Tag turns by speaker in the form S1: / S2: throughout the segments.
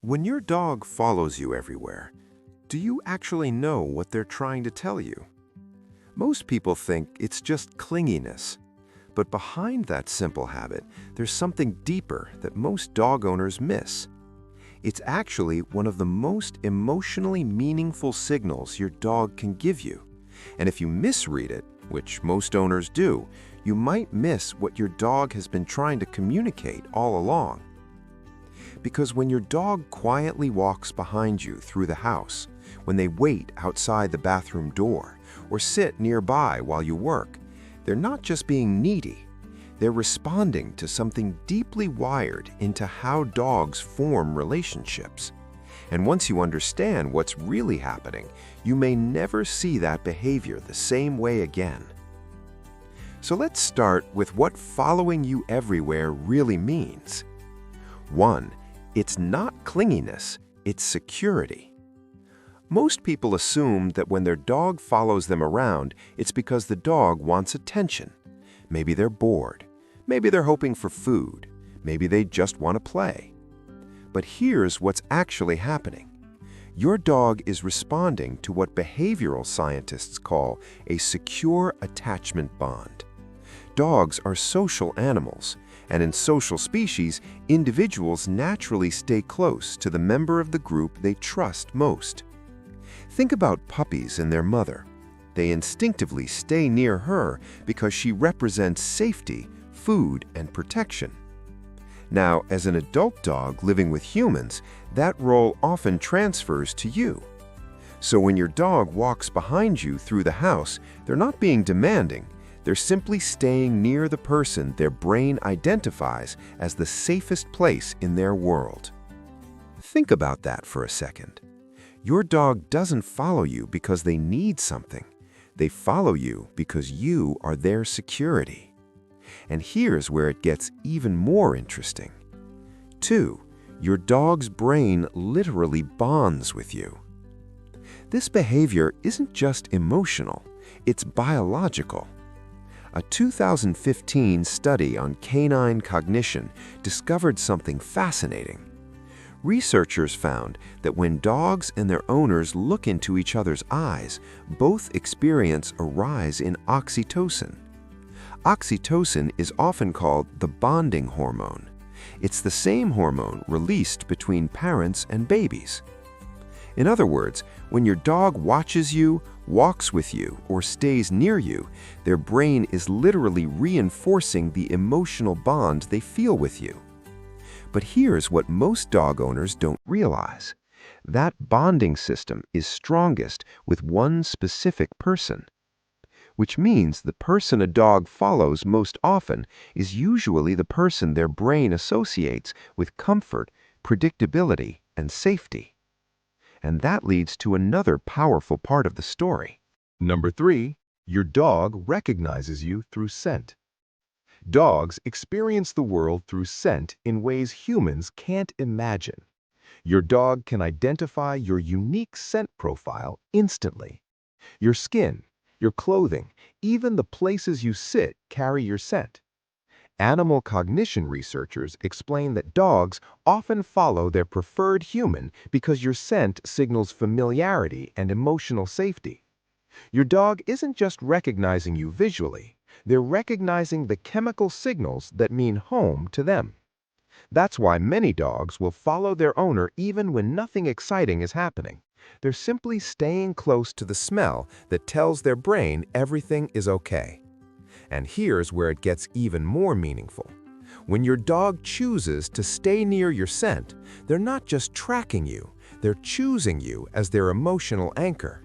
S1: When your dog follows you everywhere, do you actually know what they're trying to tell you? Most people think it's just clinginess, but behind that simple habit, there's something deeper that most dog owners miss. It's actually one of the most emotionally meaningful signals your dog can give you. And if you misread it, which most owners do, you might miss what your dog has been trying to communicate all along. Because when your dog quietly walks behind you through the house, when they wait outside the bathroom door, or sit nearby while you work, they're not just being needy. They're responding to something deeply wired into how dogs form relationships. And once you understand what's really happening, you may never see that behavior the same way again. So let's start with what following you everywhere really means. 1. It's not clinginess, it's security. Most people assume that when their dog follows them around, it's because the dog wants attention. Maybe they're bored. Maybe they're hoping for food. Maybe they just want to play. But here's what's actually happening. Your dog is responding to what behavioral scientists call a secure attachment bond. Dogs are social animals, and in social species, individuals naturally stay close to the member of the group they trust most. Think about puppies and their mother. They instinctively stay near her because she represents safety, food, and protection. Now, as an adult dog living with humans, that role often transfers to you. So when your dog walks behind you through the house, they're not being demanding. They're simply staying near the person their brain identifies as the safest place in their world. Think about that for a second. Your dog doesn't follow you because they need something. They follow you because you are their security. And here's where it gets even more interesting. 2. Your dog's brain literally bonds with you. This behavior isn't just emotional, it's biological. A 2015 study on canine cognition discovered something fascinating. Researchers found that when dogs and their owners look into each other's eyes, both experience a rise in oxytocin. Oxytocin is often called the bonding hormone. It's the same hormone released between parents and babies. In other words, when your dog watches you, walks with you, or stays near you, their brain is literally reinforcing the emotional bond they feel with you. But here's what most dog owners don't realize. That bonding system is strongest with one specific person, which means the person a dog follows most often is usually the person their brain associates with comfort, predictability, and safety. And that leads to another powerful part of the story.
S2: Number 3, your dog recognizes you through scent. Dogs experience the world through scent in ways humans can't imagine. Your dog can identify your unique scent profile instantly. Your skin, your clothing, even the places you sit carry your scent. Animal cognition researchers explain that dogs often follow their preferred human because your scent signals familiarity and emotional safety. Your dog isn't just recognizing you visually, they're recognizing the chemical signals that mean home to them. That's why many dogs will follow their owner even when nothing exciting is happening. They're simply staying close to the smell that tells their brain everything is okay. And here's where it gets even more meaningful. When your dog chooses to stay near your scent, they're not just tracking you, they're choosing you as their emotional anchor.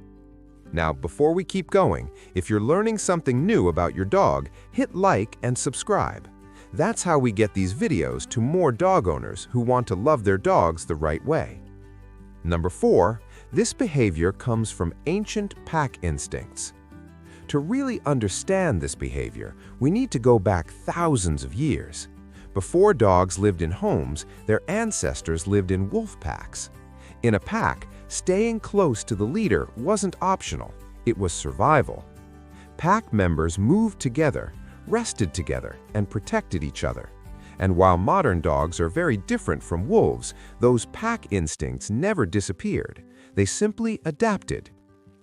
S2: Now, before we keep going, if you're learning something new about your dog, hit like and subscribe. That's how we get these videos to more dog owners who want to love their dogs the right way. Number 4, this behavior comes from ancient pack instincts. To really understand this behavior, we need to go back thousands of years. Before dogs lived in homes, their ancestors lived in wolf packs. In a pack, staying close to the leader wasn't optional, it was survival. Pack members moved together, rested together, and protected each other.
S1: And while modern dogs are very different from wolves, those pack instincts never disappeared. They simply adapted.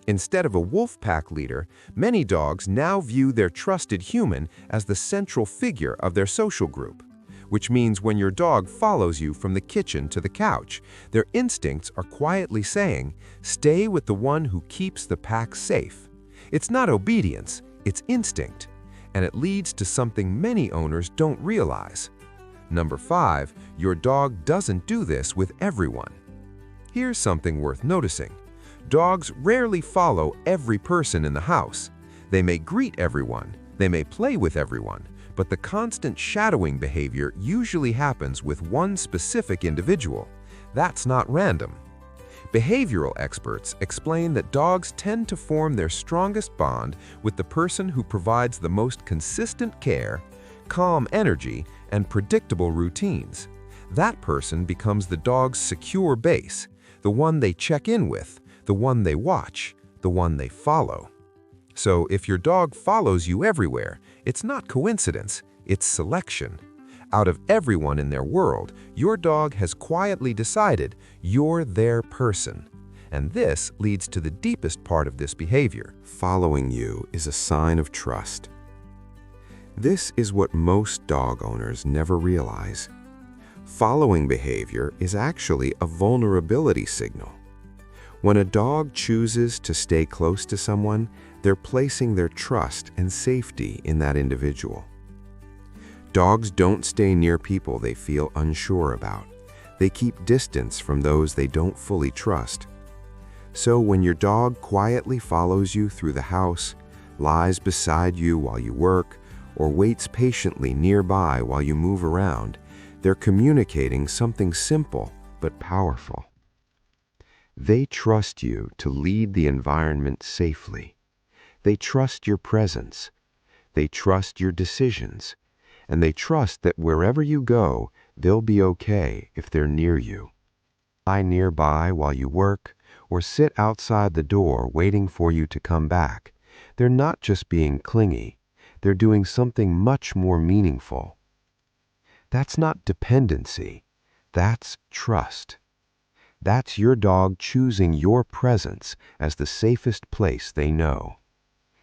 S1: Instead of a wolf pack leader, many dogs now view their trusted human as the central figure of their social group. Which means when your dog follows you from the kitchen to the couch, their instincts are quietly saying, "Stay with the one who keeps the pack safe." It's not obedience, it's instinct. And it leads to something many owners don't realize. Number 5, your dog doesn't do this with everyone. Here's something worth noticing. Dogs rarely follow every person in the house. They may greet everyone, they may play with everyone, but the constant shadowing behavior usually happens with one specific individual. That's not random. Behavioral experts explain that dogs tend to form their strongest bond with the person who provides the most consistent care, calm energy, and predictable routines. That person becomes the dog's secure base, the one they check in with, the one they watch, the one they follow. So if your dog follows you everywhere, it's not coincidence, it's selection. Out of everyone in their world, your dog has quietly decided you're their person. And this leads to the deepest part of this behavior.
S3: Following you is a sign of trust. This is what most dog owners never realize. Following behavior is actually a vulnerability signal. When a dog chooses to stay close to someone, they're placing their trust and safety in that individual. Dogs don't stay near people they feel unsure about. They keep distance from those they don't fully trust. So when your dog quietly follows you through the house, lies beside you while you work, or waits patiently nearby while you move around, they're communicating something simple but powerful. They trust you to lead the environment safely. They trust your presence. They trust your decisions. And they trust that wherever you go, they'll be okay if they're near you. Lie nearby while you work, or sit outside the door waiting for you to come back. They're not just being clingy. They're doing something much more meaningful. That's not dependency. That's trust. That's your dog choosing your presence as the safest place they know.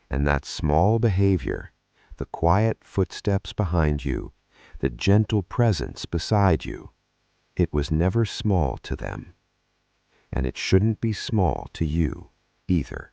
S3: And that small behavior, the quiet footsteps behind you, the gentle presence beside you, it was never small to them. And it shouldn't be small to you either.